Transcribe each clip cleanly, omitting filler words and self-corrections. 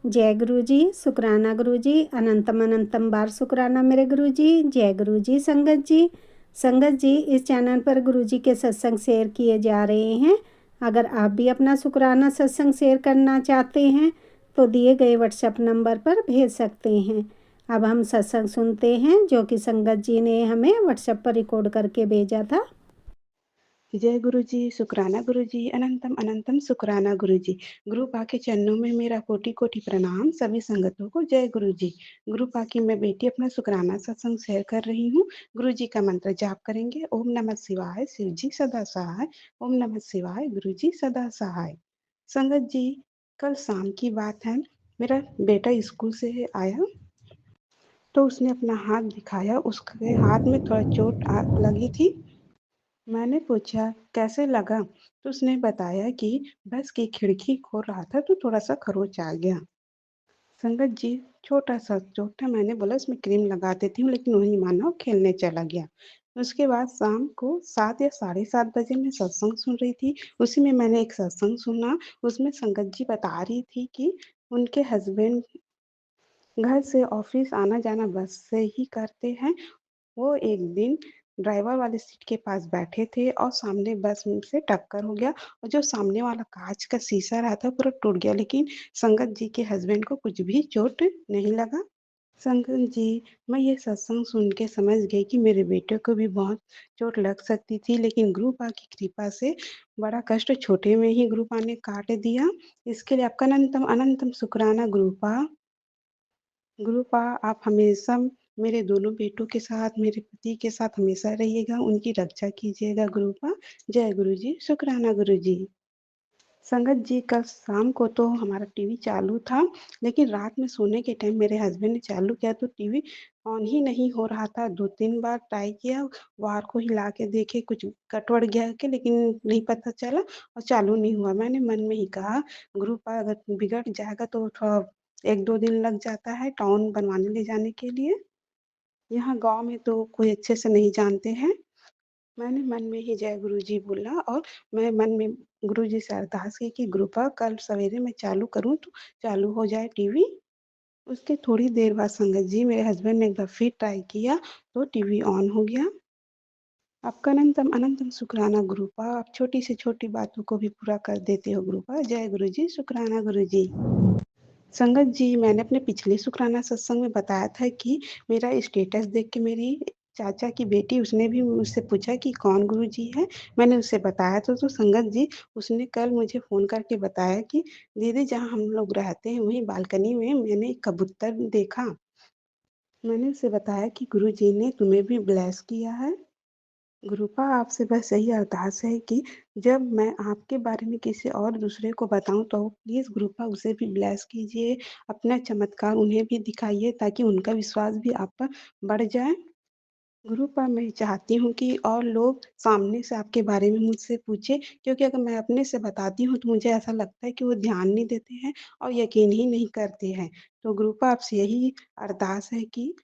जय गुरु जी, शुक्राना गुरु जी, अनंतम अनंतम बार शुक्राना मेरे गुरु जी। जय गुरु जी। संगत जी, संगत जी, इस चैनल पर गुरु जी के सत्संग शेयर किए जा रहे हैं। अगर आप भी अपना शुक्राना सत्संग शेयर करना चाहते हैं तो दिए गए व्हाट्सएप नंबर पर भेज सकते हैं। अब हम सत्संग सुनते हैं जो कि संगत जी ने हमें व्हाट्सएप पर रिकॉर्ड करके भेजा था। जय गुरु जी, शुक्राना गुरु जी, अनंतम अनंतम शुक्राना गुरु जी। गुरु पा के चरणों में मेरा कोटि कोटि प्रणाम सभी संगतों को। जय गुरु जी। गुरु पा की मैं बेटी अपना शुक्राना सत्संग शेयर कर रही हूँ। गुरु जी का मंत्र जाप करेंगे। ओम नमः शिवाय, शिव जी सदा सहाय। ओम नमः शिवाय, गुरु जी सदा सहाय। संगत जी, कल शाम की बात है। मेरा बेटा स्कूल से आया तो उसने अपना हाथ दिखाया। उसके हाथ में थोड़ा चोट लगी थी। मैंने पूछा कैसे लगा तो उसने बताया कि बस की खिड़की खोल रहा था तो थोड़ा सा खरोच आ गया। संगत जी, छोटा सा चोट था। मैंने बोला इसमें क्रीम लगा देती हूँ, लेकिन वही माना और खेलने चला गया। उसके बाद शाम को 7 या साढ़े 7 बजे मैं सत्संग सुन रही थी। उसी में मैंने एक सत्संग सुना। उसमें संगत जी बता रही थी कि उनके हस्बैंड घर से ऑफिस आना जाना बस से ही करते हैं। वो एक दिन ड्राइवर वाली सीट के पास बैठे थे और सामने बस से टक्कर हो गया और जो सामने वाला कांच का शीशा रहा था पूरा टूट गया, लेकिन संगत जी के हस्बैंड को कुछ भी चोट नहीं लगा। संगत जी, मैं ये सत्संग सुन के समझ गई कि मेरे बेटे को भी बहुत चोट लग सकती थी, लेकिन गुरु पा की कृपा से बड़ा कष्ट छोटे में ही गुरु पा ने काट दिया। इसके लिए आपका अनंतम अनंतम शुक्राना गुरु पा। गुरुपा, आप हमेशा मेरे दोनों बेटों के साथ, मेरे पति के साथ हमेशा रहिएगा, उनकी रक्षा कीजिएगा गुरुपा। जय गुरु जी, शुक्राना गुरु जी। संगत जी, कल शाम को तो हमारा टीवी चालू था, लेकिन रात में सोने के टाइम मेरे हस्बैंड ने चालू किया तो टीवी ऑन ही नहीं हो रहा था। 2-3 बार ट्राई किया, वायर को हिला के देखे कुछ कट-वट गया क्या, लेकिन नहीं पता चला और चालू नहीं हुआ। मैंने मन में ही कहा, गुरुपा अगर बिगड़ जाएगा तो थोड़ा 1-2 दिन लग जाता है टाउन बनवाने ले जाने के लिए। यहाँ गाँव में तो कोई अच्छे से नहीं जानते हैं। मैंने मन में ही जय गुरु जी बोला और मैं मन में गुरु जी से अरदास की कि कृपा कल सवेरे मैं चालू करूँ तो चालू हो जाए टीवी। उसके थोड़ी देर बाद संगत जी, मेरे हस्बैंड ने एक बार फिर ट्राई किया तो टीवी ऑन हो गया। आपका अनंतम अनंतम शुक्राना गुरुपा। आप छोटी से छोटी बातों को भी पूरा कर देते हो गुरुपा। जय गुरु जी, शुक्राना गुरु जी। संगत जी, मैंने अपने पिछले शुक्राना सत्संग में बताया था कि मेरा स्टेटस देख के मेरी चाचा की बेटी उसने भी मुझसे पूछा कि कौन गुरुजी है। मैंने उसे बताया तो संगत जी, उसने कल मुझे फ़ोन करके बताया कि दीदी, जहाँ हम लोग रहते हैं वहीं बालकनी में मैंने एक कबूतर देखा। मैंने उसे बताया कि गुरुजी ने तुम्हें भी ब्लेस किया है। गुरुपा, आपसे बस यही अरदास है कि जब मैं आपके बारे में किसी और दूसरे को बताऊँ तो प्लीज़ गुरुपा उसे भी ब्लेस कीजिए, अपना चमत्कार उन्हें भी दिखाइए ताकि उनका विश्वास भी आप पर बढ़ जाए। गुरुपा, मैं चाहती हूँ कि और लोग सामने से आपके बारे में मुझसे पूछें, क्योंकि अगर मैं अपने से बताती हूँ तो मुझे ऐसा लगता है कि वो ध्यान नहीं देते हैं और यकीन ही नहीं करते हैं। तो गुरुपा, आपसे यही अरदास है कि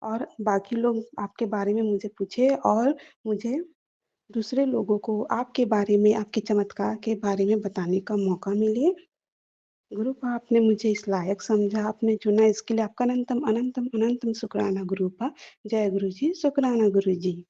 और बाकी लोग आपके बारे में मुझे पूछें और मुझे दूसरे लोगों को आपके बारे में, आपके चमत्कार के बारे में बताने का मौका मिले। गुरुपा, आपने मुझे इस लायक समझा, आपने चुना, इसके लिए आपका अनंतम अनंतम अनंतम शुक्राना गुरुपा। जय गुरु जी, शुक्राना गुरु जी।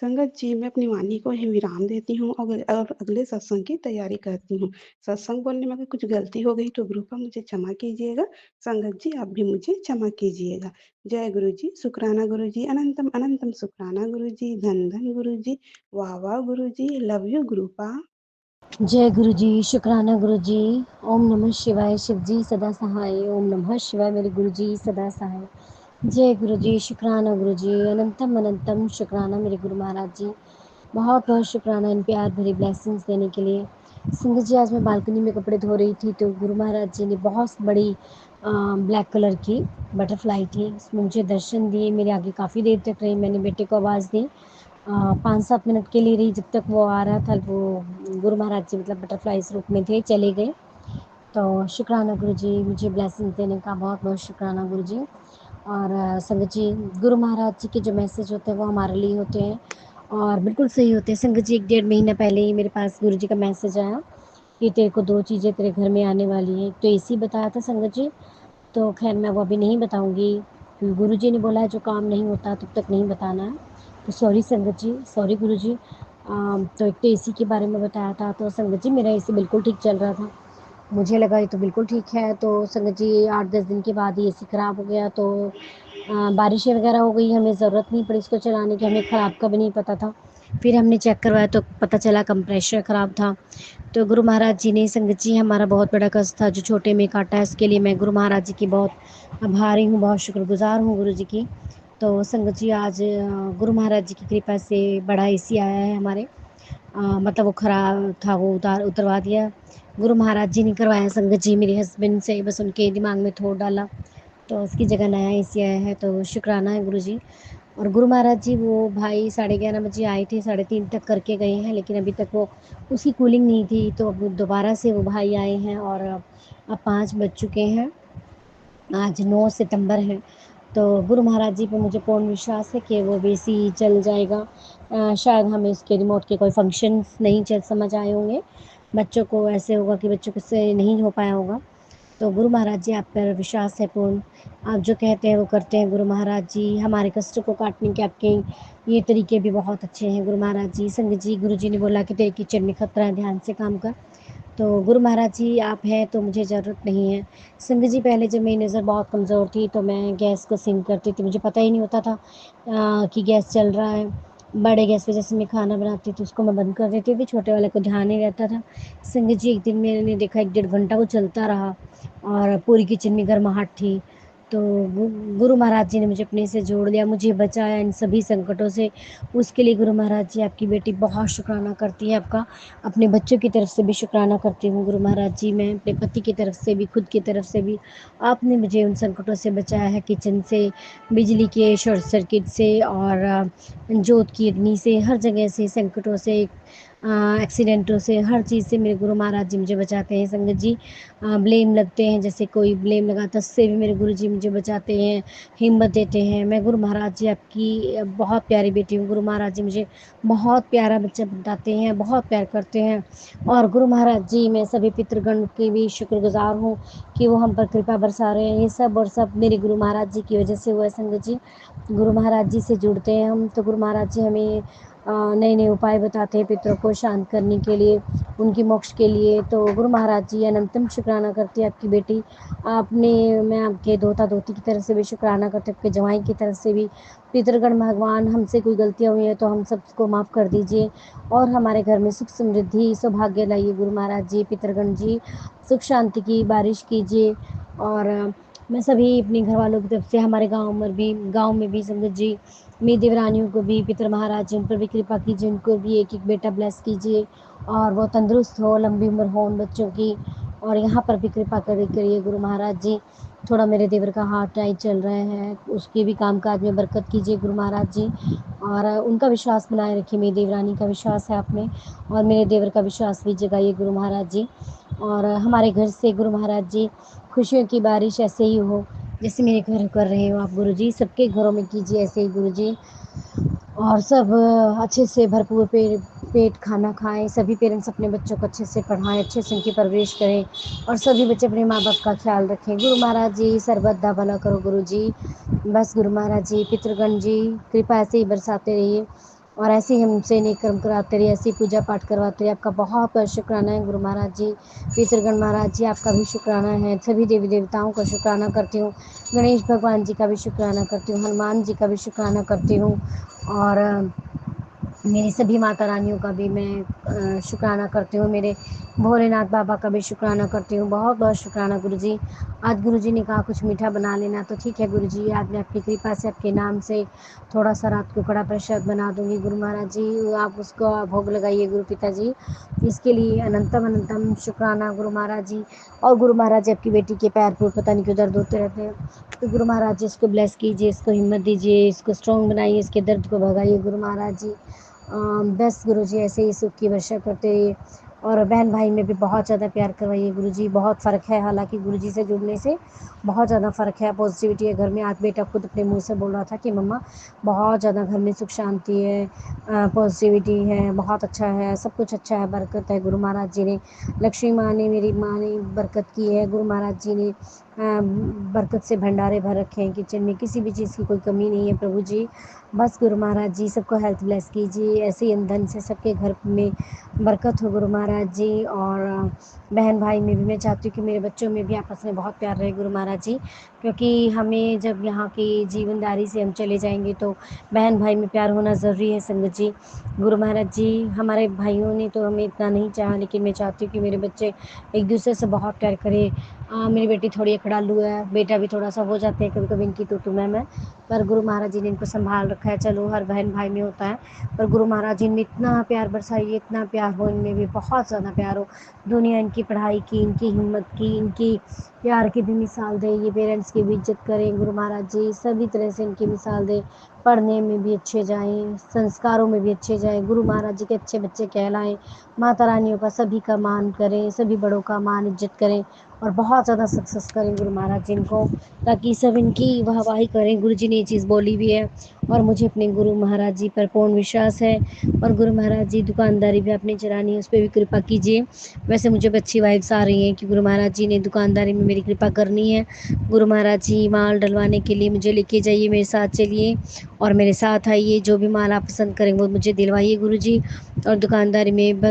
संगत जी, मैं अपनी वाणी को यहीं विराम देती हूँ और अगले सत्संग की तैयारी करती हूँ। सत्संग बोलने में अगर कुछ गलती हो गई तो गुरुपा मुझे क्षमा कीजिएगा। संगत जी, आप भी मुझे क्षमा कीजिएगा। जय गुरु जी, शुक्राना गुरु जी, अनंतम अनंतम शुक्राना गुरु जी, धन धन गुरु जी, वाह वाह गुरु जी, लव यू गुरुपा। जय गुरु जी, शुक्राना गुरु जी। ओम नमः शिवाय, शिव जी सदा सहाय। ओम नमः शिवाय, मेरे गुरु जी सदा सहाय। जय गुरु जी, शुक्राना गुरु जी, अनंतम अनंतम शुक्राना मेरे गुरु महाराज जी। बहुत बहुत शुक्राना इन प्यार भरी ब्लेसिंग्स देने के लिए। संगत जी, आज मैं बालकनी में कपड़े धो रही थी तो गुरु महाराज जी ने बहुत बड़ी ब्लैक कलर की बटरफ्लाई थी, उसमें मुझे दर्शन दिए। मेरे आगे काफ़ी देर तक रही। मैंने बेटे को आवाज़ दी, 5-7 मिनट के लिए रही। जब तक वो आ रहा था, वो गुरु महाराज जी मतलब बटरफ्लाई इस रूप में थे, चले गए। तो शुक्राना गुरु जी, मुझे ब्लेसिंग देने का बहुत बहुत शुक्राना गुरु जी। और संगत जी, गुरु महाराज जी के जो मैसेज होते हैं वो हमारे लिए होते हैं और बिल्कुल सही होते हैं। संगत जी, 1-1.5 महीना पहले ही मेरे पास गुरु जी का मैसेज आया कि तेरे को 2 चीज़ें तेरे घर में आने वाली हैं। एक तो एसी बताया था संगत जी, तो खैर मैं वो अभी नहीं बताऊँगी, क्योंकि गुरुजी ने बोला है जो काम नहीं होता तब तक नहीं बताना है। तो सॉरी संगत जी, सॉरी गुरुजी। तो एक तो एसी के बारे में बताया था, तो संगत जी मेरा एसी बिल्कुल ठीक चल रहा था। मुझे लगा ये तो बिल्कुल ठीक है, तो संगत जी 8-10 दिन के बाद ही एसी ख़राब हो गया। तो बारिशें वगैरह हो गई, हमें ज़रूरत नहीं पड़ी इसको चलाने की, हमें ख़राब का भी नहीं पता था। फिर हमने चेक करवाया तो पता चला कंप्रेसर ख़राब था। तो गुरु महाराज जी ने, संगत जी हमारा बहुत बड़ा कष्ट था जो छोटे में काटा है, उसके लिए मैं गुरु महाराज जी की बहुत आभारी हूँ, बहुत शुक्रगुज़ार हूँ गुरु जी की। तो संगत जी आज गुरु महाराज जी की कृपा से बड़ा एसी आया है हमारे। मतलब वो ख़राब था, वो उतरवा दिया गुरु महाराज जी ने करवाया संगत जी, मेरे हस्बैंड से बस उनके दिमाग में थोड़ा डाला, तो उसकी जगह नया एसी आया है, तो शुक्राना है गुरु जी। और गुरु महाराज जी वो भाई 11:30 बजे आए थे, 3:30 तक करके गए हैं, लेकिन अभी तक वो उसकी कूलिंग नहीं थी, तो अब दोबारा से वो भाई आए हैं और अब 5 बज चुके हैं। आज 9 सितंबर है। तो गुरु महाराज जी पे मुझे पूर्ण विश्वास है कि वो एसी चल जाएगा। शायद हमें इसके रिमोट के कोई फंक्शंस नहीं चल समझ आए होंगे, बच्चों को ऐसे होगा कि बच्चों को से नहीं हो पाया होगा। तो गुरु महाराज जी आप पर विश्वास है पूर्ण, आप जो कहते हैं वो करते हैं गुरु महाराज जी। हमारे कष्ट को काटने के आपके ये तरीके भी बहुत अच्छे हैं गुरु महाराज जी। संगत जी, गुरु जी ने बोला कि तेरे किचन में खतरा है, ध्यान से काम कर। तो गुरु महाराज जी आप हैं तो मुझे ज़रूरत नहीं है। संगत जी पहले जब मेरी नज़र बहुत कमज़ोर थी तो मैं गैस को सिम करती थी, मुझे पता ही नहीं होता था कि गैस चल रहा है। बड़े गैस पे जैसे मैं खाना बनाती थी उसको मैं बंद कर देती थी, छोटे वाले को ध्यान नहीं रहता था। संगत जी एक दिन मैंने देखा 1 डेढ़ घंटा वो चलता रहा और पूरी किचन में गर्माहट थी। तो गुरु महाराज जी ने मुझे अपने से जोड़ लिया, मुझे बचाया इन सभी संकटों से। उसके लिए गुरु महाराज जी आपकी बेटी बहुत शुक्राना करती है आपका। अपने बच्चों की तरफ से भी शुक्राना करती हूँ गुरु महाराज जी, मैं अपने पति की तरफ से भी, खुद की तरफ से भी। आपने मुझे उन संकटों से बचाया है, किचन से, बिजली के शॉर्ट सर्किट से और जोत की अग्नि से, हर जगह से संकटों से, एक्सीडेंटों से, हर चीज़ से मेरे गुरु महाराज जी मुझे बचाते हैं। संगत जी ब्लेम लगते हैं, जैसे कोई ब्लेम लगाता है, उससे भी मेरे गुरु जी मुझे बचाते हैं, हिम्मत देते हैं। मैं गुरु महाराज जी आपकी बहुत प्यारी बेटी हूँ। गुरु महाराज जी मुझे बहुत प्यारा बच्चा बताते हैं, बहुत प्यार करते हैं। और गुरु महाराज जी मैं सभी पितृगण की भी शुक्रगुजार हूँ कि वो हम पर कृपा बरसा रहे हैं। ये सब और सब मेरे गुरु महाराज जी की वजह से हुआ है संगत जी। गुरु महाराज जी से जुड़ते हैं हम तो गुरु महाराज जी हमें नए नए उपाय बताते हैं पितरों को शांत करने के लिए, उनकी मोक्ष के लिए। तो गुरु महाराज जी अनंतम शुक्राना करती है आपकी बेटी। आपने, मैं आपके दोता दोती की तरफ से भी शुक्राना करती हूँ, आपके जवाई की तरफ से भी। पितृगण भगवान हमसे कोई गलतियाँ हुई है तो हम सबको माफ़ कर दीजिए और हमारे घर में सुख समृद्धि सौभाग्य लाइए गुरु महाराज जी। पितृगण जी सुख शांति की बारिश कीजिए। और मैं सभी अपने घर वालों की तरफ से, हमारे गांव में भी संगत जी, मेरी देवरानियों को भी, पितर महाराज जी उन पर भी कृपा कीजिए, उनको भी एक एक बेटा ब्लेस कीजिए और वो तंदुरुस्त हो, लंबी उम्र हो उन बच्चों की। और यहाँ पर भी कृपा करिए गुरु महाराज जी। थोड़ा मेरे देवर का हार्ट टाइट चल रहा है, उसके भी कामकाज में बरकत कीजिए गुरु महाराज जी। और उनका विश्वास बनाए रखिए, मेरी देवरानी का विश्वास है आप में, और मेरे देवर का विश्वास भी जगाइए गुरु महाराज जी। और हमारे घर से गुरु महाराज जी खुशियों की बारिश ऐसे ही हो जैसे मेरे घर कर रहे हो आप गुरु जी, सबके घरों में कीजिए ऐसे ही गुरु जी। और सब अच्छे से भरपूर पेट खाना खाएं, सभी पेरेंट्स अपने बच्चों को अच्छे से पढ़ाएं, अच्छे से उनकी परवरिश करें और सभी बच्चे अपने माँ बाप का ख्याल रखें। गुरु महाराज जी सर्वदा भला करो गुरु जी। बस गुरु महाराज जी, पितृगण जी कृपा ऐसे ही बरसाते रहिए और ऐसे ही हमसे नेक कर्म कराते रहिए, ऐसी पूजा पाठ करवाते रहिए। आपका बहुत बहुत शुक्राना है गुरु महाराज जी। पितृगण महाराज जी आपका भी शुक्राना है, सभी देवी देवताओं का शुक्राना करती हूँ, गणेश भगवान जी का भी शुक्राना करती हूँ, हनुमान जी का भी शुक्राना करती हूँ और मेरी सभी माता रानियों का भी मैं शुक्राना करती हूँ, मेरे भोलेनाथ बाबा का भी शुक्राना करती हूँ। बहुत बहुत शुक्राना गुरुजी। आज गुरुजी ने कहा कुछ मीठा बना लेना, तो ठीक है गुरुजी, आज मैं आपकी कृपा से, आपके नाम से थोड़ा सा रात को कड़ा प्रसाद बना दूँगी गुरु महाराज जी, आप उसको भोग लगाइए गुरु पिताजी। इसके लिए अनंतम अनंतम शुक्राना गुरु महाराज जी। और गुरु महाराज जी आपकी बेटी के पैर पर पता नहीं क्यों दर्द होते रहते हैं, तो गुरु महाराज जी इसको ब्लेस कीजिए, इसको हिम्मत दीजिए, इसको स्ट्रॉन्ग बनाइए, इसके दर्द को भगाइए गुरु महाराज जी। बस गुरु जी ऐसे ही सुख की वर्षा करते रहिए। और बहन भाई में भी बहुत ज़्यादा प्यार करवाइए गुरुजी। बहुत फ़र्क है, हालांकि गुरुजी से जुड़ने से बहुत ज़्यादा फ़र्क है, पॉजिटिविटी है घर में। आज बेटा खुद अपने मुंह से बोल रहा था कि मम्मा बहुत ज़्यादा घर में सुख शांति है, पॉजिटिविटी है, बहुत अच्छा है, सब कुछ अच्छा है, बरकत है। गुरु महाराज जी ने, लक्ष्मी माँ ने, मेरी माँ ने बरकत की है। गुरु महाराज जी ने बरकत से भंडारे भर रखे हैं किचन में, किसी भी चीज़ की कोई कमी नहीं है प्रभु जी। बस गुरु महाराज जी सबको हेल्थ ब्लेस कीजिए, ऐसे ही धन से सबके घर में बरकत हो गुरु महाराज जी। और बहन भाई में भी मैं चाहती हूँ कि मेरे बच्चों में भी आपस में बहुत प्यार रहे गुरु महाराज जी, क्योंकि हमें जब यहाँ की जीवनदारी से हम चले जाएंगे तो बहन भाई में प्यार होना ज़रूरी है संगत जी। गुरु महाराज जी, हमारे भाइयों ने तो हमें इतना नहीं चाहा, लेकिन मैं चाहती हूँ कि मेरे बच्चे एक दूसरे से बहुत प्यार करें। मेरी बेटी थोड़ी अकड़ालू है, बेटा भी थोड़ा सा हो जाते हैं कभी कभी इनकी तू मैं, पर गुरु महाराज जी ने इनको संभाल रखा है। चलो, हर बहन भाई में होता है, पर गुरु महाराज जी ने इतना प्यार बरसाइए, इतना प्यार हो इनमें भी, बहुत ज़्यादा प्यार हो। दुनिया इनकी पढ़ाई की, इनकी हिम्मत की, इनकी प्यार की भी मिसाल दे, ये पेरेंट्स की भी इज्जत करें गुरु महाराज जी, सभी तरह से इनकी मिसाल दे। पढ़ने में भी अच्छे जाएं, संस्कारों में भी अच्छे जाएं, गुरु महाराज जी के अच्छे बच्चे कहलाएं। माता रानियों का सभी का मान करें, सभी बड़ों का मान इज्जत करें, और बहुत ज़्यादा सक्सेस करें गुरु महाराज जी इनको, ताकि सब इनकी वाहवाही करें। गुरु जी ने ये चीज़ बोली भी है, और मुझे अपने गुरु महाराज जी पर पूर्ण विश्वास है। और गुरु महाराज जी, दुकानदारी भी आपने चलानी है, उस पर भी कृपा कीजिए। वैसे मुझे अच्छी वाइब्स आ रही हैं कि गुरु महाराज जी ने दुकानदारी में मेरी कृपा करनी है। गुरु महाराज जी, माल डलवाने के लिए मुझे लेके जाइए, मेरे साथ चलिए और मेरे साथ आइए। जो भी माल आप पसंद करें वो मुझे दिलवाइए गुरु जी। और दुकानदारी में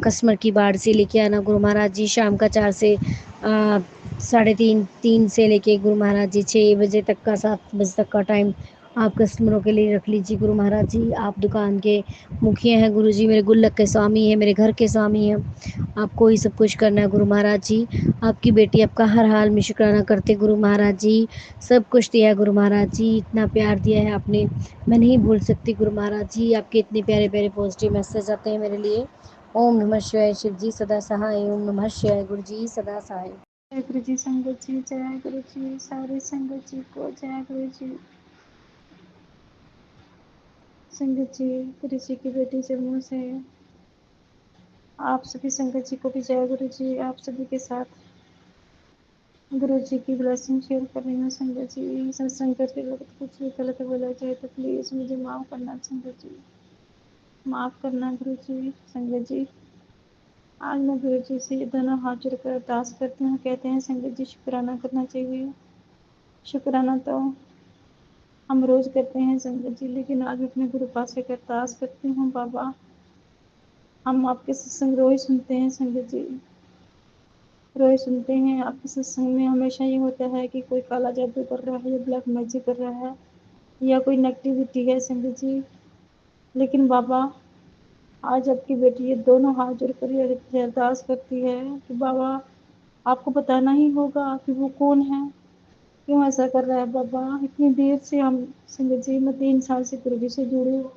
कस्टमर की बाढ़ से लेके आना गुरु महाराज जी। शाम का 4 से 3:30 से लेके गुरु महाराज जी 6 बजे तक का, 7 बजे तक का टाइम आप कस्टमरों के लिए रख लीजिए गुरु महाराज जी। आप दुकान के मुखिया हैं गुरु जी, मेरे गुल्लक के स्वामी हैं, मेरे घर के स्वामी हैं। आपको ही सब कुछ करना है गुरु महाराज जी। आपकी बेटी आपका हर हाल में शुक्राना करते गुरु महाराज जी। सब कुछ दिया है गुरु महाराज जी, इतना प्यार दिया है आपने, मैं नहीं भूल सकती गुरु महाराज जी। आपके इतने प्यारे प्यारे पॉजिटिव मैसेज आते हैं मेरे लिए। ओम नमः शिवाय। शिव जी सदा सहाय। ओम नमः शिवाय। गुरु जी सदा सहाय। जय गुरु जी संगत जी, जय गुरु जी सारी संगत जी को जय गुरु जी। संगत जी, गुरु जी की बेटी के मुँह से आप सभी संगत जी को भी जय गुरु जी। आप सभी के साथ गुरु जी की ब्लेसिंग शेयर कर रही हूँ संगत जी। सत्संग करते वक्त कुछ भी गलत बोला जाए तो प्लीज़ मुझे माफ़ करना संगत जी, माफ़ करना गुरु जी। संगत जी, आज मैं गुरु जी से दोनों हाथ जोड़कर अरदास करती हूँ। कहते हैं संगत जी, शुक्राना करना चाहिए। शुक्राना तो हम रोज़ करते हैं संगत जी, लेकिन आज अपने गुरु पास से अरदास करती हूँ। बाबा, हम आपके सत्संग रोज़ सुनते हैं संगत जी, रोज़ सुनते हैं। आपके सत्संग में हमेशा ये होता है कि कोई काला जादू कर रहा है या ब्लैक मैजिक कर रहा है या कोई नेगेटिविटी है संगत जी। लेकिन बाबा, आज आपकी बेटी ये दोनों हाथ जोड़कर ये अरदास करती है कि बाबा, आपको बताना ही होगा कि वो कौन है, क्यों ऐसा कर रहा है। बाबा, इतनी देर से हम संगत जी, मैं 3 साल से गुरु जी से जुड़ी हूँ,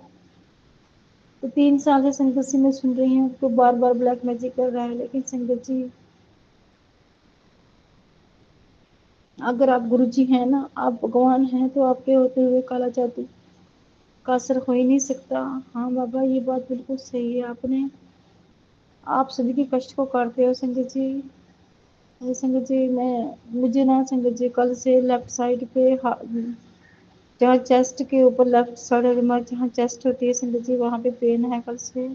तो 3 साल से संगत जी मैं सुन रही हूँ तो बार बार ब्लैक मैजिक कर रहा है। लेकिन संगत जी, अगर आप गुरु जी हैं ना, आप भगवान हैं, तो आपके होते हुए काला जादू का असर हो ही नहीं सकता। हाँ बाबा, ये बात बिल्कुल सही है। आपने, आप सभी के कष्ट को काटते हो संगत जी। संगत जी, मुझे ना संगत जी, कल से लेफ्ट साइड पे जहाँ चेस्ट के ऊपर लेफ्ट साइड में जहाँ चेस्ट होती है संगत जी, वहाँ पे पेन है कल से।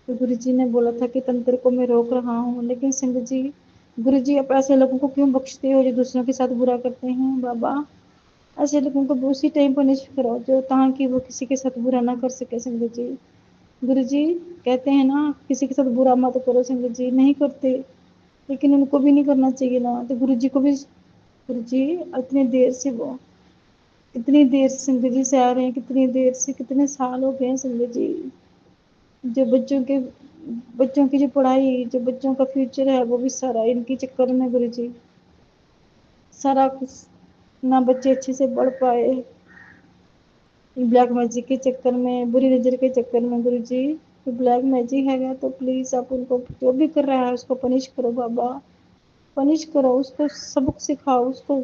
तो गुरु जी ने बोला था कि तंत्र को मैं रोक रहा हूँ, लेकिन संगत जी, गुरु जी आप ऐसे लोगों को क्यों बख्शते हो जो दूसरों के साथ बुरा करते हैं। बाबा, ऐसे लोगों को उसी टाइम पनिश करो जो ताकि वो किसी के साथ बुरा ना कर सके संगत जी। गुरु जी कहते हैं ना, किसी के साथ बुरा मत करो संगत जी, नहीं करते, लेकिन उनको भी नहीं करना चाहिए ना। तो गुरु जी को भी, गुरु जी इतनी देर से वो, कितनी देर से संगत जी से आ रहे हैं, कितनी देर से, कितने साल हो गए हैं संगत जी। जो बच्चों की जो पढ़ाई, जो बच्चों का फ्यूचर है, वो भी सारा इनके चक्कर में गुरु जी, सारा कुछ, ना बच्चे अच्छे से पढ़ पाए ब्लैक मैजिक के चक्कर में, बुरी नज़र के चक्कर में। गुरु जी, तो ब्लैक मैजिक है तो प्लीज़ आप उनको, जो भी कर रहा है उसको पनिश करो बाबा, पनिश करो, उसको सबक सिखाओ, उसको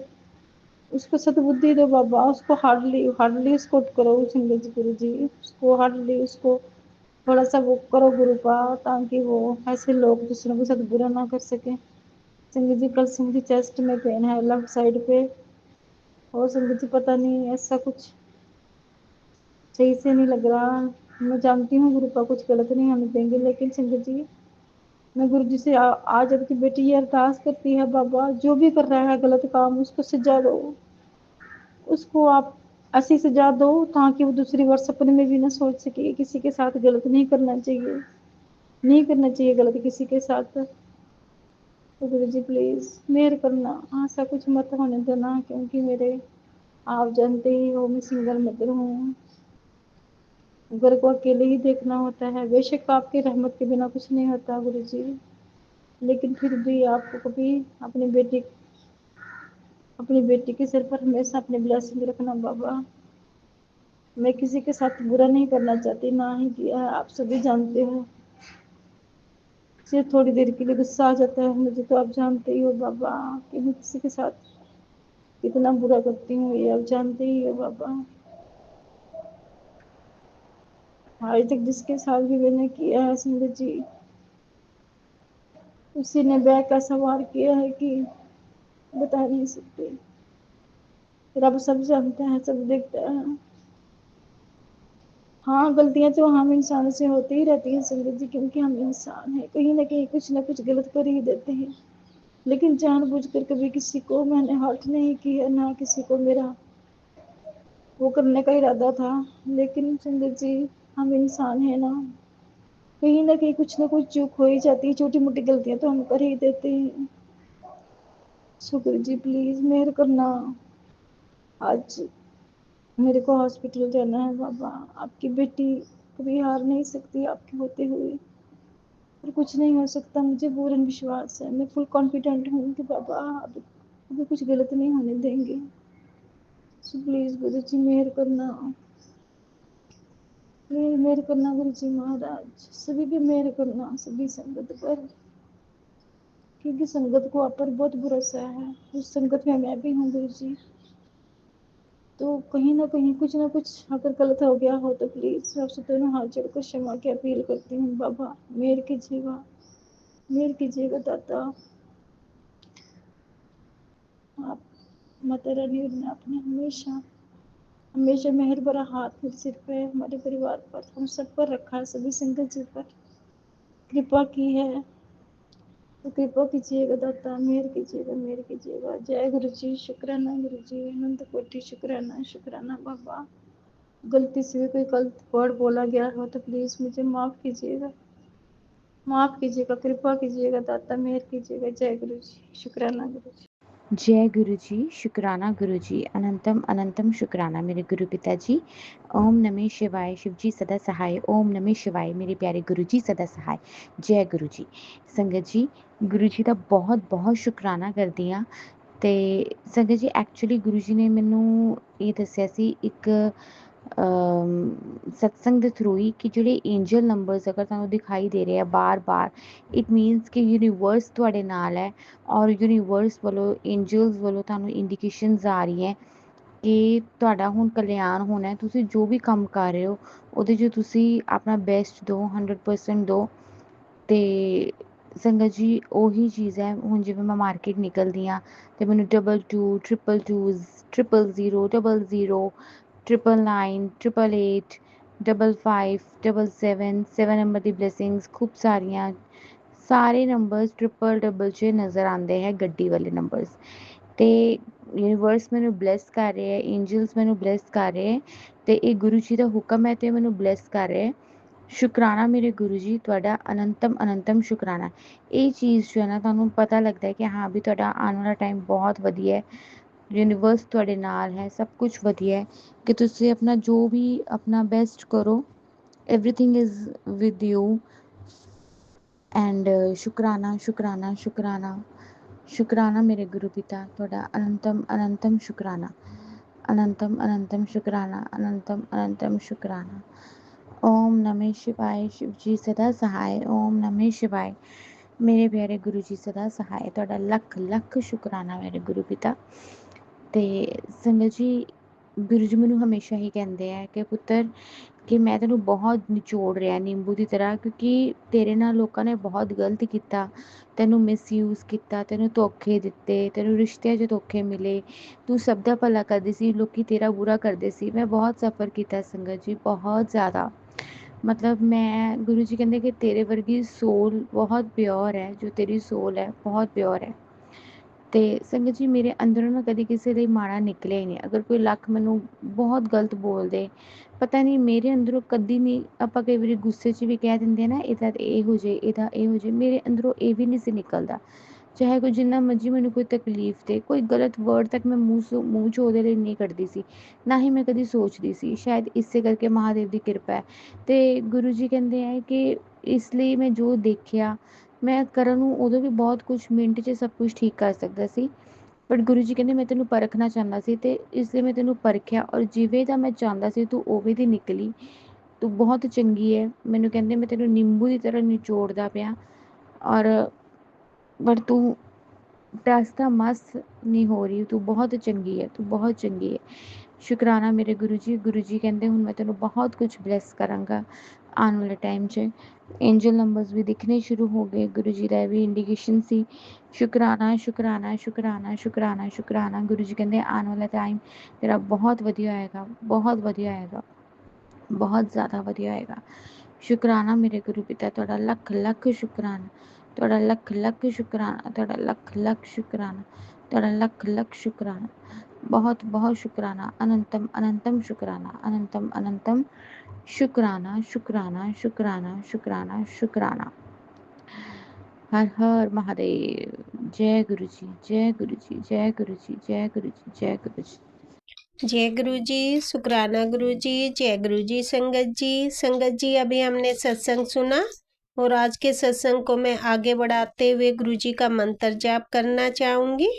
उसको सद्बुद्धि दो बाबा, उसको हार्डली हार्डली उसको करो संगत जी। गुरु जी, उसको हार्डली उसको थोड़ा सा वो करो गुरु का, ताकि वो ऐसे लोग दूसरों के साथ बुरा ना कर सके। संगत जी कल से मुझे चेस्ट में पेन है लेफ्ट साइड पे, और संगत जी पता नहीं ऐसा कुछ सही से नहीं लग रहा। मैं जानती हूँ गुरु का कुछ गलत नहीं होने देंगे, लेकिन संगत जी मैं गुरु जी से आज आपकी बेटी ये अरदास करती है, बाबा जो भी कर रहा है गलत काम उसको सजा दो, उसको आप ऐसी सजा दो ताकि वो दूसरी बार सपने में भी ना सोच सके किसी के साथ गलत नहीं करना चाहिए, नहीं करना चाहिए गलत किसी के साथ। तो गुरु जी प्लीज मेहर करना, ऐसा कुछ मत होने देना, क्योंकि मेरे आप जानते ही हो मैं सिंगल मदर हूँ, घर को अकेले ही देखना होता है। बेशक आपकी रहमत के बिना कुछ नहीं होता गुरु जी, लेकिन फिर भी आपको कभी अपनी बेटी के सिर पर हमेशा अपनी ब्लेसिंग रखना बाबा। मैं किसी के साथ बुरा नहीं करना चाहती, ना ही किया है, आप सभी जानते हो। सिर्फ थोड़ी देर के लिए गुस्सा आ जाता है मुझे, तो आप जानते ही हो बाबा कि मैं किसी के साथ कितना बुरा करती हूँ, ये आप जानते ही हो बाबा। आज तक जिसके साथ भी मैंने किया है संगत जी, उसी ने बैग का सवार किया है कि बता नहीं सकते। रब सब जानता है, सब देखता है। हाँ गलतियां तो हम इंसान से होती ही रहती हैं संगत जी, क्योंकि हम इंसान हैं, कहीं ना कुछ गलत कर ही देते हैं। लेकिन जानबूझकर कभी किसी को मैंने हर्ट नहीं किया, ना किसी को मेरा वो करने का इरादा था। लेकिन संगत जी हम इंसान है ना कहीं कुछ ना कुछ चूक हो ही जाती है, छोटी मोटी गलतियां तो हम कर ही देते हैं। शुक्र जी प्लीज मेहर करना, आज मेरे को हॉस्पिटल जाना है बाबा। आपकी बेटी कभी हार नहीं सकती आपके होते हुए, और कुछ नहीं हो सकता, मुझे पूर्ण विश्वास है, मैं फुल कॉन्फिडेंट हूँ कि बाबा अब अभी कुछ गलत नहीं होने देंगे। सो प्लीज गुरु जी मेहर करना, प्लीज मेहर करना गुरु जी महाराज, सभी पे मेहर करना, सभी संगत पर, क्योंकि संगत को आप पर बहुत भरोसा है, उस संगत में मैं भी हूँ गुरु जी। तो कहीं ना कुछ अगर गलत हो गया हो तो प्लीज मैं आपसे दोनों हाथ जोड़कर क्षमा की अपील करती हूँ बाबा। मेहर कीजिएगा, मेहर कीजिएगा दाता। आप माता रानी ने आपने हमेशा हमेशा मेहर भरा हाथ मेरे सिर पे, हमारे परिवार पर, हम सब पर रखा है, सभी संगत जी पर कृपा की है, तो कृपा कीजिएगा दाता, मेहर कीजिएगा, मेहर कीजिएगा। जय गुरु जी, शुक्राना गुरु जी, अनंत कोटि शुक्राना, शुक्राना बाबा। गलती से भी कोई गलत वर्ड बोला गया हो तो प्लीज मुझे माफ कीजिएगा, माफ कीजिएगा, कृपा कीजिएगा दाता, मेहर कीजिएगा। जय गुरु जी, शुक्राना गुरु जी। जय गुरु जी, शुक्राना गुरु जी, अनंतम अनंतम शुक्राना मेरे गुरु पिताजी। ओम नमः शिवाय, शिव जी सदा सहाय। ओम नमः शिवाय, मेरे प्यारे गुरु जी सदा सहाय। जय गुरु जी। संगत जी गुरु जी का बहुत बहुत शुक्राना करदी हाँ। ਤੇ ਸੰਗਤ ਜੀ ਐਕਚੁਅਲੀ ਗੁਰੂ ਜੀ ਨੇ ਮੈਨੂੰ ਇਹ ਦੱਸਿਆ ਸੀ ਇੱਕ ਸਤਸੰਗ ਦੇ ਥਰੂ ਹੀ ਕਿ ਜਿਹੜੇ ਐਂਜਲ ਨੰਬਰਸ ਅਗਰ ਤੁਹਾਨੂੰ ਦਿਖਾਈ ਦੇ ਰਹੇ ਆ ਬਾਰ-ਬਾਰ, ਇਟ ਮੀਨਸ ਕਿ ਯੂਨੀਵਰਸ ਤੁਹਾਡੇ ਨਾਲ ਹੈ ਔਰ ਯੂਨੀਵਰਸ ਵੱਲੋਂ ਐਂਜਲਸ ਵੱਲੋਂ ਤੁਹਾਨੂੰ ਇੰਡੀਕੇਸ਼ਨਸ ਆ ਰਹੀਆਂ ਕਿ ਤੁਹਾਡਾ ਹੁਣ ਕਲਿਆਣ ਹੋਣਾ ਹੈ। ਤੁਸੀਂ ਜੋ ਵੀ ਕੰਮ ਕਰ ਰਹੇ ਹੋ ਉਹਦੇ 'ਚ ਤੁਸੀਂ ਆਪਣਾ ਬੈਸਟ ਦਿਓ, 100% ਦਿਓ। ਤੇ ਸੰਗਤ ਜੀ ਉਹੀ ਚੀਜ਼ ਹੈ, ਹੁਣ ਜਿਵੇਂ ਮੈਂ ਮਾਰਕੀਟ ਨਿਕਲਦੀ ਹਾਂ ਤੇ ਮੈਨੂੰ 22 222 000 00 999 888 55 77 7 ਨੰਬਰ ਦੀ ਬਲੇਸਿੰਗਸ ਖੂਬ ਸਾਰੀਆਂ, ਸਾਰੇ ਨੰਬਰਸ ਟ੍ਰਿਪਲ ਡਬਲ 'ਚ ਨਜ਼ਰ ਆਉਂਦੇ ਹੈ, ਗੱਡੀ ਵਾਲੇ ਨੰਬਰਸ। ਤੇ ਯੂਨੀਵਰਸ ਮੈਨੂੰ ਬਲੈਸ ਕਰ ਰਿਹਾ ਹੈ, ਐਂਜਲਸ ਮੈਨੂੰ ਬਲੈਸ ਕਰ ਰਹੇ ਹੈ ਤੇ ਇਹ ਗੁਰੂ ਜੀ ਦਾ ਹੁਕਮ ਹੈ ਤੇ ਮੈਨੂੰ ਬਲੈਸ ਕਰ ਰਿਹਾ ਹੈ। ਸ਼ੁਕਰਾਨਾ ਮੇਰੇ ਗੁਰੂ ਜੀ ਤੁਹਾਡਾ, ਅਨੰਤਮ ਅਨੰਤਮ ਸ਼ੁਕਰਾਨਾ। ਇਹ ਚੀਜ਼ ਜੋ ਹੈ ਨਾ ਤੁਹਾਨੂੰ ਪਤਾ ਲੱਗਦਾ ਹੈ ਕਿ ਹਾਂ ਵੀ ਤੁਹਾਡਾ ਆਉਣ ਵਾਲਾ ਟਾਈਮ ਬਹੁਤ ਵਧੀਆ ਹੈ, ਯੂਨੀਵਰਸ ਤੁਹਾਡੇ ਨਾਲ ਹੈ, ਸਭ ਕੁਛ ਵਧੀਆ ਹੈ ਕਿ ਤੁਸੀਂ ਆਪਣਾ ਜੋ ਵੀ ਆਪਣਾ ਬੈਸਟ ਕਰੋ, everything is with you and शुकराना शुकराना शुकराना शुकराना मेरे गुरु पिता ਤੁਹਾਡਾ ਅਨੰਤਮ ਅਨੰਤਮ ਸ਼ੁਕਰਾਨਾ, अनंतम अनंतम शुकराना, अनंतम अनंतम शुकराना। ओम नमः शिवाय, शिव जी सदा सहाय। ओम नमः शिवाय, मेरे प्यारे गुरु जी सदा सहाय। ਤੁਹਾਡਾ ਲੱਖ ਲੱਖ ਸ਼ੁਕਰਾਨਾ ਮੇਰੇ ਗੁਰੂ ਪਿਤਾ। ਤੇ ਸੰਗਤ ਜੀ ਗੁਰੂ ਜੀ ਮੈਨੂੰ ਹਮੇਸ਼ਾ ਹੀ ਕਹਿੰਦੇ ਆ ਕਿ ਪੁੱਤਰ ਕਿ ਮੈਂ ਤੈਨੂੰ ਬਹੁਤ ਨਿਚੋੜ ਰਿਹਾ ਨਿੰਬੂ ਦੀ ਤਰ੍ਹਾਂ, ਕਿਉਂਕਿ ਤੇਰੇ ਨਾਲ ਲੋਕਾਂ ਨੇ ਬਹੁਤ ਗਲਤ ਕੀਤਾ, ਤੈਨੂੰ ਮਿਸਯੂਜ਼ ਕੀਤਾ, ਤੈਨੂੰ ਧੋਖੇ ਦਿੱਤੇ, ਤੈਨੂੰ ਰਿਸ਼ਤਿਆਂ 'ਚ ਧੋਖੇ ਮਿਲੇ, ਤੂੰ ਸਭ ਦਾ ਭਲਾ ਕਰਦੀ ਸੀ, ਲੋਕੀ ਤੇਰਾ ਬੁਰਾ ਕਰਦੇ ਸੀ। ਮੈਂ ਬਹੁਤ ਸਫ਼ਰ ਕੀਤਾ ਸੰਗਤ ਜੀ, ਬਹੁਤ ਜ਼ਿਆਦਾ। ਮਤਲਬ ਮੈਂ ਗੁਰੂ ਜੀ ਕਹਿੰਦੇ ਕਿ ਤੇਰੇ ਵਰਗੀ ਸੋਲ ਬਹੁਤ ਪਿਓਰ ਹੈ, ਜੋ ਤੇਰੀ ਸੋਲ ਹੈ ਬਹੁਤ ਪਿਓਰ ਹੈ। ਤੇ ਸੰਗਤ ਜੀ ਮੇਰੇ ਅੰਦਰੋਂ ਨਾ ਕਦੀ ਕਿਸੇ ਲਈ ਮਾੜਾ ਨਿਕਲਿਆ ਹੀ ਨਹੀਂ। ਅਗਰ ਕੋਈ ਲੱਖ ਮੈਨੂੰ ਬਹੁਤ ਗਲਤ ਬੋਲਦੇ, ਪਤਾ ਨਹੀਂ ਮੇਰੇ ਅੰਦਰੋਂ ਕਦੀ ਨਹੀਂ, ਆਪਾਂ ਕਈ ਵਾਰੀ ਗੁੱਸੇ 'ਚ ਵੀ ਕਹਿ ਦਿੰਦੇ ਆ ਨਾ ਇਹਦਾ ਇਹ ਹੋ ਜੇ, ਇਹਦਾ ਇਹ ਹੋ ਜੇ, ਮੇਰੇ ਅੰਦਰੋਂ ਇਹ ਵੀ ਨਹੀਂ ਸੀ ਨਿਕਲਦਾ। ਚਾਹੇ ਕੋਈ ਜਿੰਨਾ ਮਰਜ਼ੀ ਮੈਨੂੰ ਕੋਈ ਤਕਲੀਫ ਦੇ, ਕੋਈ ਗਲਤ ਵਰਡ ਤੱਕ ਮੈਂ ਮੂੰਹ 'ਚ ਉਹਦੇ ਲਈ ਨਹੀਂ ਕੱਢਦੀ ਸੀ, ਨਾ ਹੀ ਮੈਂ ਕਦੀ ਸੋਚਦੀ ਸੀ। ਸ਼ਾਇਦ ਇਸੇ ਕਰਕੇ ਮਹਾਦੇਵ ਦੀ ਕਿਰਪਾ ਹੈ। ਤੇ ਗੁਰੂ ਜੀ ਕਹਿੰਦੇ ਹੈ ਕਿ ਇਸ ਲਈ ਮੈਂ ਜੋ ਦੇਖਿਆ, ਮੈਂ ਕਰਨ ਨੂੰ ਉਦੋਂ ਵੀ ਬਹੁਤ ਕੁਛ ਮਿੰਟ 'ਚ ਸਭ ਕੁਛ ਠੀਕ ਕਰ ਸਕਦਾ ਸੀ, ਬਟ ਗੁਰੂ ਜੀ ਕਹਿੰਦੇ ਮੈਂ ਤੈਨੂੰ ਪਰਖਣਾ ਚਾਹੁੰਦਾ ਸੀ, ਤੇ ਇਸ ਲਈ ਮੈਂ ਤੈਨੂੰ ਪਰਖਿਆ, ਔਰ ਜਿਵੇਂ ਦਾ ਮੈਂ ਚਾਹੁੰਦਾ ਸੀ ਤੂੰ ਉਵੇਂ ਦੀ ਨਿਕਲੀ। ਤੂੰ ਬਹੁਤ ਚੰਗੀ ਹੈ। ਮੈਨੂੰ ਕਹਿੰਦੇ ਮੈਂ ਤੈਨੂੰ ਨਿੰਬੂ ਦੀ ਤਰ੍ਹਾਂ ਨਿਚੋੜਦਾ ਪਿਆ, ਔਰ ਪਰ ਤੂੰ ਟਸ ਦਾ ਮਸ ਨਹੀਂ ਹੋ ਰਹੀ, ਤੂੰ ਬਹੁਤ ਚੰਗੀ ਹੈ, ਤੂੰ ਬਹੁਤ ਚੰਗੀ ਹੈ। ਸ਼ੁਕਰਾਨਾ ਮੇਰੇ ਗੁਰੂ ਜੀ। ਗੁਰੂ ਜੀ ਕਹਿੰਦੇ ਹੁਣ ਮੈਂ ਤੈਨੂੰ ਬਹੁਤ ਕੁਛ ਬਲੈਸ ਕਰਾਂਗਾ ਆਉਣ ਵਾਲੇ ਟਾਈਮ 'ਚ। एंजल नंबर्स भी दिखने शुरू हो गए। गुरु जी का भी इंडिकेशन सी। शुकराना शुकराना शुकराना शुकराना शुकराना। गुरु जी कहते आने वाला टाइम तेरा बहुत वधिया आएगा, बहुत वधिया आएगा, बहुत ज़्यादा वधिया आएगा। शुकराना मेरे गुरु पिता, तुहाडा लख लख शुकराना, तुहाडा लख लख शुकराना, तुहाडा लख लख शुकराना, तुहाडा लख लख शुकराना, बहुत बहुत शुकराना, अनंतम अनंतम शुकराना, अनंतम अनंतम शुकराना शुकराना शुकराना शुकराना शुकराना। हर हर महादेव। जय गुरु जी, जय गुरु जी, जय गुरु जी, जय गुरु जी, जय गुरु जी। जय गुरु जी, शुकराना गुरु जी, जय गुरु जी। संगत जी, संगत जी अभी हमने सत्संग सुना और आज के सत्संग को मैं आगे बढ़ाते हुए गुरु जी का मंत्र जाप करना चाहूँगी।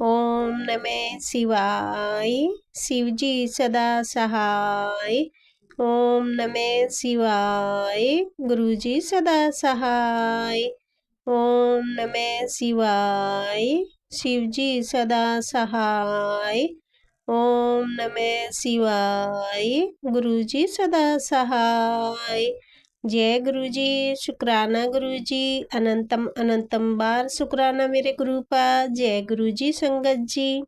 ओम नमः शिवाय, शिव जी सदा सहाय। ओम नमः शिवाय, गुरु जी सदा सहाय। ओम नमः शिवाय, शिव जी सदा सहाय। ओम नमः शिवाय, गुरु जी सदा सहाय। जय गुरु जी, शुकराना गुरु जी, अनंतम अनंतम बार शुकराना मेरे गुरु का। जय गुरु जी संगत जी।